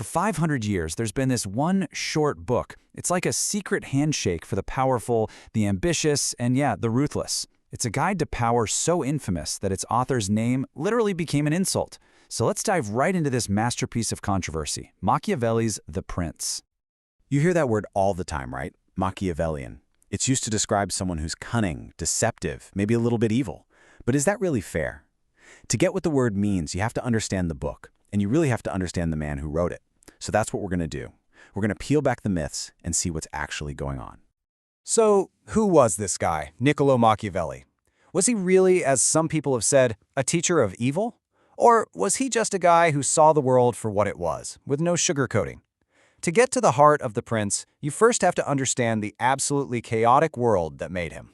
For 500 years, there's been this one short book. It's like a secret handshake for the powerful, the ambitious, and yeah, the ruthless. It's a guide to power so infamous that its author's name literally became an insult. So let's dive right into this masterpiece of controversy, Machiavelli's The Prince. You hear that word all the time, right? Machiavellian. It's used to describe someone who's cunning, deceptive, maybe a little bit evil. But is that really fair? To get what the word means, you have to understand the book, and you really have to understand the man who wrote it. So that's what we're going to do. We're going to peel back the myths and see what's actually going on. So, who was this guy, Niccolò Machiavelli? Was he really, as some people have said, a teacher of evil? Or was he just a guy who saw the world for what it was, with no sugarcoating? To get to the heart of the prince, you first have to understand the absolutely chaotic world that made him.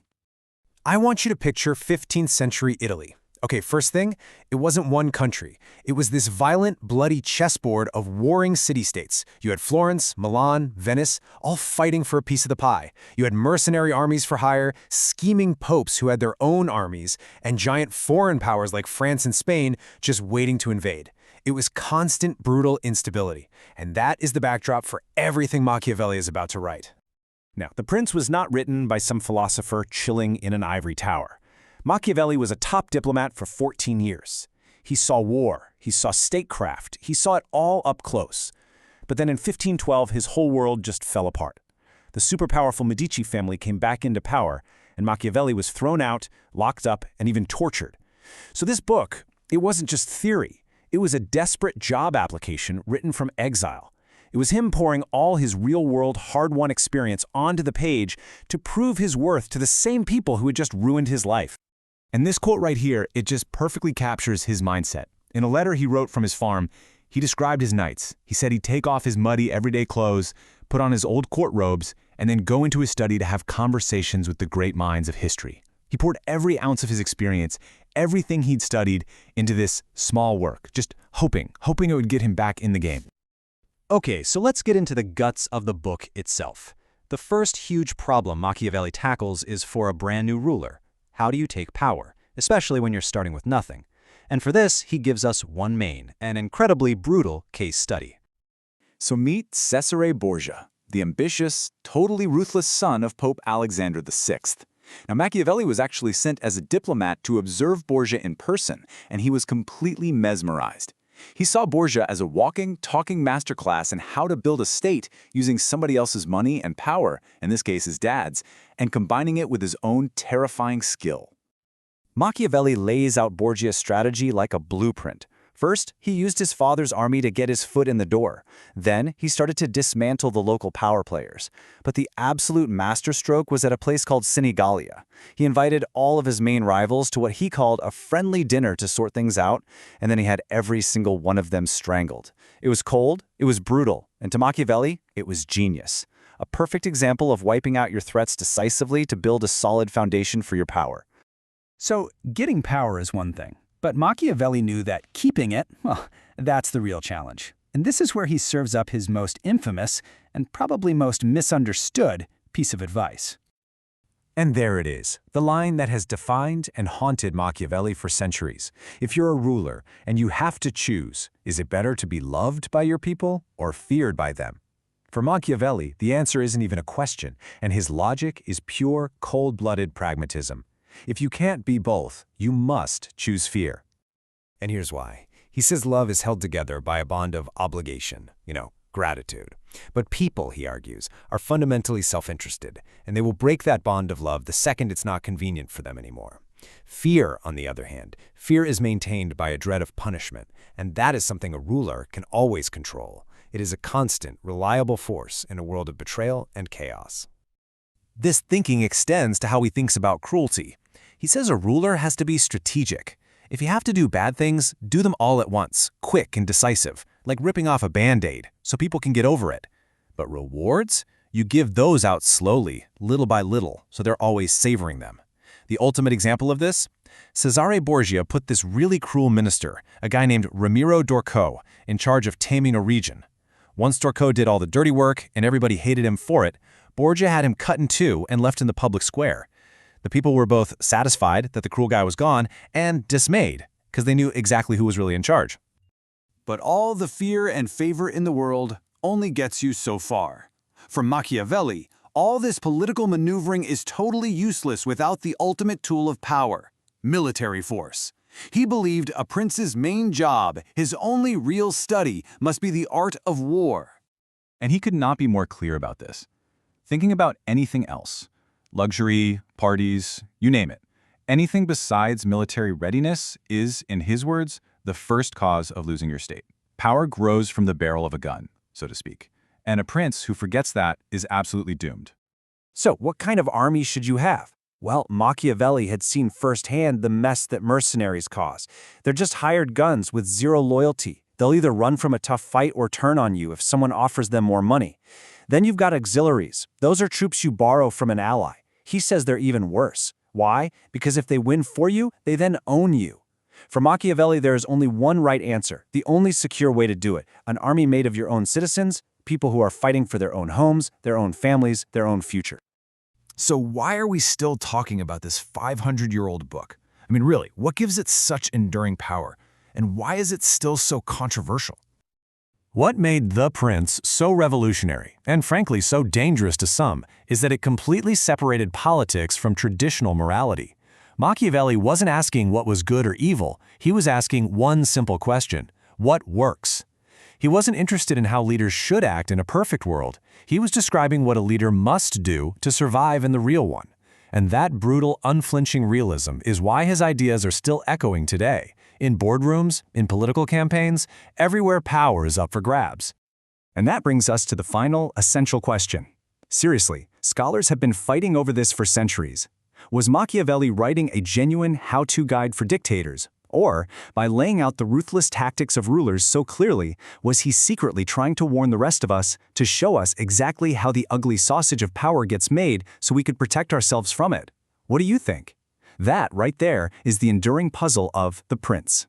I want you to picture 15th century Italy. Okay, first thing, it wasn't one country. It was this violent, bloody chessboard of warring city-states. You had Florence, Milan, Venice, all fighting for a piece of the pie. You had mercenary armies for hire, scheming popes who had their own armies, and giant foreign powers like France and Spain just waiting to invade. It was constant, brutal instability. And that is the backdrop for everything Machiavelli is about to write. Now, The Prince was not written by some philosopher chilling in an ivory tower. Machiavelli was a top diplomat for 14 years. He saw war, he saw statecraft, he saw it all up close. But then in 1512, his whole world just fell apart. The super-powerful Medici family came back into power, and Machiavelli was thrown out, locked up, and even tortured. So this book, it wasn't just theory. It was a desperate job application written from exile. It was him pouring all his real-world, hard-won experience onto the page to prove his worth to the same people who had just ruined his life. And this quote right here, it just perfectly captures his mindset. In a letter he wrote from his farm, he described his nights. He said he'd take off his muddy, everyday clothes, put on his old court robes, and then go into his study to have conversations with the great minds of history. He poured every ounce of his experience, everything he'd studied, into this small work, just hoping it would get him back in the game. Okay, so let's get into the guts of the book itself. The first huge problem Machiavelli tackles is for a brand new ruler. How do you take power, especially when you're starting with nothing? And for this, he gives us one main, an incredibly brutal case study. So meet Cesare Borgia, the ambitious, totally ruthless son of Pope Alexander VI. Now, Machiavelli was actually sent as a diplomat to observe Borgia in person, and he was completely mesmerized. He saw Borgia as a walking, talking masterclass in how to build a state using somebody else's money and power, in this case his dad's, and combining it with his own terrifying skill. Machiavelli lays out Borgia's strategy like a blueprint. First, he used his father's army to get his foot in the door. Then, he started to dismantle the local power players. But the absolute masterstroke was at a place called Sinigalia. He invited all of his main rivals to what he called a friendly dinner to sort things out, and then he had every single one of them strangled. It was cold, it was brutal, and to Machiavelli, it was genius. A perfect example of wiping out your threats decisively to build a solid foundation for your power. So, getting power is one thing. But Machiavelli knew that keeping it, well, that's the real challenge. And this is where he serves up his most infamous and probably most misunderstood piece of advice. And there it is, the line that has defined and haunted Machiavelli for centuries. If you're a ruler and you have to choose, is it better to be loved by your people or feared by them? For Machiavelli, the answer isn't even a question, and his logic is pure, cold-blooded pragmatism. If you can't be both, you must choose fear. And here's why. He says love is held together by a bond of obligation, gratitude. But people, he argues, are fundamentally self-interested, and they will break that bond of love the second it's not convenient for them anymore. Fear, on the other hand, fear is maintained by a dread of punishment, and that is something a ruler can always control. It is a constant, reliable force in a world of betrayal and chaos. This thinking extends to how he thinks about cruelty. He says a ruler has to be strategic. If you have to do bad things, do them all at once, quick and decisive, like ripping off a Band-Aid, so people can get over it. But rewards? You give those out slowly, little by little, so they're always savoring them. The ultimate example of this? Cesare Borgia put this really cruel minister, a guy named Ramiro d'Orco, in charge of taming a region. Once d'Orco did all the dirty work and everybody hated him for it, Borgia had him cut in two and left in the public square. The people were both satisfied that the cruel guy was gone and dismayed, because they knew exactly who was really in charge. But all the fear and favor in the world only gets you so far. For Machiavelli, all this political maneuvering is totally useless without the ultimate tool of power, military force. He believed a prince's main job, his only real study, must be the art of war. And he could not be more clear about this. Thinking about anything else, luxury, parties, you name it, anything besides military readiness is, in his words, the first cause of losing your state. Power grows from the barrel of a gun, so to speak, and a prince who forgets that is absolutely doomed. So, what kind of army should you have? Well, Machiavelli had seen firsthand the mess that mercenaries cause. They're just hired guns with zero loyalty. They'll either run from a tough fight or turn on you if someone offers them more money. Then you've got auxiliaries. Those are troops you borrow from an ally. He says they're even worse. Why? Because if they win for you, they then own you. For Machiavelli, there is only one right answer, the only secure way to do it: an army made of your own citizens, people who are fighting for their own homes, their own families, their own future. So why are we still talking about this 500-year-old book? I mean, really, what gives it such enduring power? And why is it still so controversial? What made The Prince so revolutionary, and frankly so dangerous to some, is that it completely separated politics from traditional morality. Machiavelli wasn't asking what was good or evil, he was asking one simple question: what works? He wasn't interested in how leaders should act in a perfect world. He was describing what a leader must do to survive in the real one. And that brutal, unflinching realism is why his ideas are still echoing today. In boardrooms, in political campaigns, everywhere power is up for grabs. And that brings us to the final, essential question. Seriously, scholars have been fighting over this for centuries. Was Machiavelli writing a genuine how-to guide for dictators? Or, by laying out the ruthless tactics of rulers so clearly, was he secretly trying to warn the rest of us, to show us exactly how the ugly sausage of power gets made so we could protect ourselves from it? What do you think? That, right there, is the enduring puzzle of The Prince.